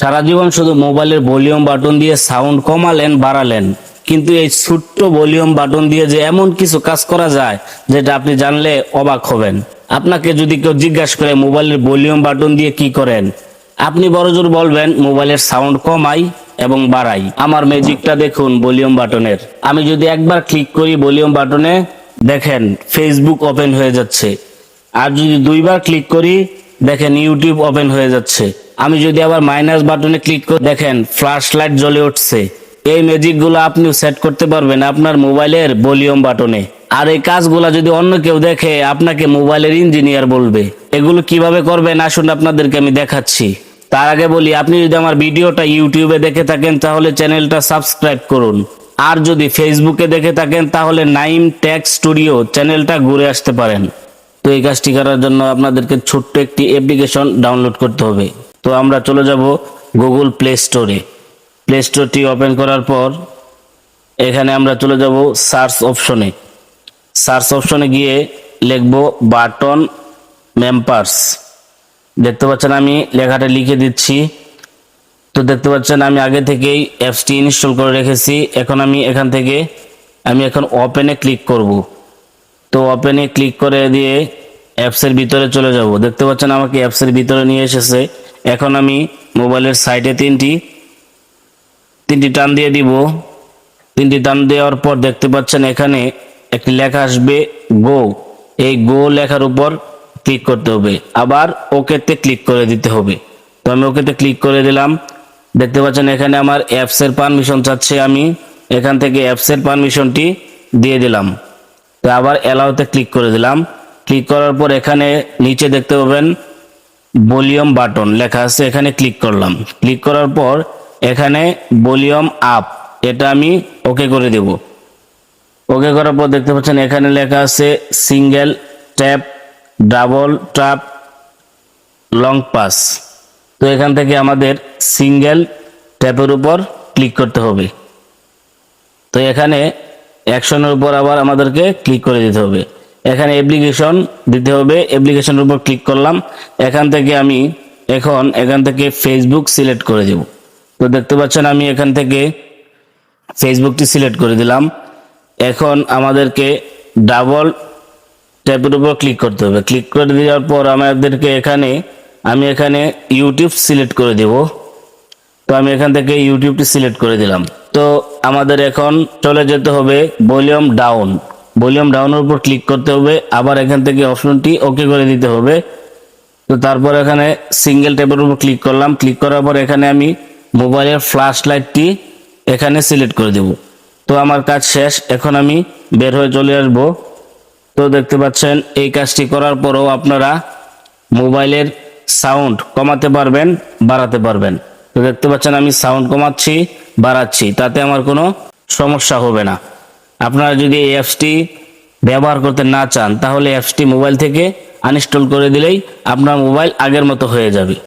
সারা জীবন শুধু মোবাইলের volume button দিয়ে সাউন্ড কমালেন বাড়ালেন, কিন্তু এই ছোট্ট ভলিউম বাটন দিয়ে যে এমন কিছু কাজ করা যায় যেটা আপনি জানলে অবাক হবেন। আপনাকে যদি কেউ জিজ্ঞাসা করে মোবাইলের ভলিউম বাটন দিয়ে কি করেন, আপনি বড়জোর বলবেন মোবাইলের সাউন্ড কমাই এবং বাড়াই। আমার ম্যাজিকটা দেখুন ভলিউম বাটনের। আমি যদি একবার ক্লিক করি ভলিউম বাটনে, দেখেন ফেসবুক ওপেন হয়ে যাচ্ছে। আর যদি দুইবার ক্লিক করি, দেখেন ইউটিউব ওপেন হয়ে যাচ্ছে। আমি যদি আবার মাইনাস বাটনে ক্লিক করি, দেখেন ফ্ল্যাশ লাইট জ্বলে উঠছে। এই ম্যাজিক গুলো আপনিও সেট করতে পারবেন আপনার মোবাইলের ভলিউম বাটনে। আর এই কাজগুলা যদি অন্য কেউ দেখে, আপনাকে মোবাইলের ইঞ্জিনিয়ার বলবে। এগুলো কিভাবে করবেন আসুন আপনাদেরকে আমি দেখাচ্ছি। তার আগে বলি, আপনি যদি আমার ভিডিওটা ইউটিউবে দেখে থাকেন তাহলে চ্যানেলটা সাবস্ক্রাইব করুন। আর যদি ফেসবুকে দেখে থাকেন তাহলে নাইম টেক স্টুডিও চ্যানেলটা ঘুরে আসতে পারেন। তো এই কাজটি করার জন্য আপনাদেরকে ছোট্ট একটি অ্যাপ্লিকেশন ডাউনলোড করতে হবে। তো আমরা চলে যাব গুগল প্লে স্টোরে। প্লে স্টোরটি ওপেন করার পর এখানে আমরা চলে যাব সার্চ অপশনে। সার্চ অপশনে গিয়ে লিখব বাটন মেম্বার্স। দেখতে পাচ্ছেন আমি লেখাটা লিখে দিচ্ছি। তো দেখতে পাচ্ছেন আমি আগে থেকেই অ্যাপসটি ইনস্টল করে রেখেছি। এখন আমি এখান থেকে এখন ওপেনে ক্লিক করব। তো ওপেনে ক্লিক করে দিয়ে অ্যাপসের ভিতরে চলে যাব। দেখতে পাচ্ছেন আমাকে অ্যাপসের ভিতরে নিয়ে এসেছে। এখন আমি মোবাইলের সাইডে তিনটি টান দিয়ে দিব। তিনটি টান দেওয়ার পর দেখতে পাচ্ছেন এখানে একটি লেখা আসবে গো। এই গো লেখার উপর ক্লিক করতে হবে, আবার ওকেতে ক্লিক করে দিতে হবে। তো আমি ওকেতে ক্লিক করে দিলাম। দেখতে পাচ্ছেন এখানে আমার অ্যাপসের পারমিশন চাচ্ছে, আমি এখান থেকে অ্যাপসের পারমিশনটি দিয়ে দিলাম। তো আবার অ্যালাউতে ক্লিক করে দিলাম। ক্লিক করার পর এখানে নিচে দেখতে পাবেন ভলিউম বাটন লেখা আছে, এখানে ক্লিক করলাম। ক্লিক করার পর এখানে ভলিউম আপ, এটা আমি ওকে করে দেব। ওকে করার পর দেখতে পাচ্ছেন এখানে লেখা আছে single tap, double tap, long pass. তো এখান থেকে আমাদের সিঙ্গেল ট্যাপের উপর ক্লিক করতে হবে। তো এখানে অ্যাকশনের উপর আবার আমাদেরকে ক্লিক করে দিতে হবে। এখানে অ্যাপ্লিকেশন দিতে হবে, অ্যাপ্লিকেশনের উপর ক্লিক করলাম। এখান থেকে ফেসবুক সিলেক্ট করে দেব। তো দেখতে পাচ্ছেন আমি এখান থেকে ফেসবুকটি সিলেক্ট করে দিলাম। এখন আমাদেরকে ডাবল ট্যাপের উপর ক্লিক করতে হবে। ক্লিক করে দেওয়ার পর আমাদেরকে আমি এখানে ইউটিউব সিলেক্ট করে দেব। তো আমি এখান থেকে ইউটিউবটি সিলেক্ট করে দিলাম। তো আমাদের এখন চলে যেতে হবে ভলিউম ডাউন। ভলিউম ডাউনের উপর ক্লিক করতে হবে, আবার এখান থেকে অপশনটি ওকে করে দিতে হবে। তো তারপর এখানে সিঙ্গেল ট্যাপের উপর ক্লিক করলাম। ক্লিক করার পর এখানে আমি মোবাইলের ফ্ল্যাশ লাইটটি এখানে সিলেক্ট করে দেব। তো আমার কাজ শেষ, এখন আমি বের হয়ে চলে আসব। তো দেখতে পাচ্ছেন এই কাজটি করার পরও আপনারা মোবাইলের সাউন্ড কমাতে পারবেন, বাড়াতে পারবেন। তো দেখতে পাচ্ছেন আমি সাউন্ড কমাচ্ছি, বাড়াচ্ছি, তাতে আমার কোনো সমস্যা হবে না। আপনারা যদি এই অ্যাপসটি ব্যবহার করতে না চান তাহলে অ্যাপসটি মোবাইল থেকে আনইনস্টল করে দিলেই আপনার মোবাইল আগের মতো হয়ে যাবে।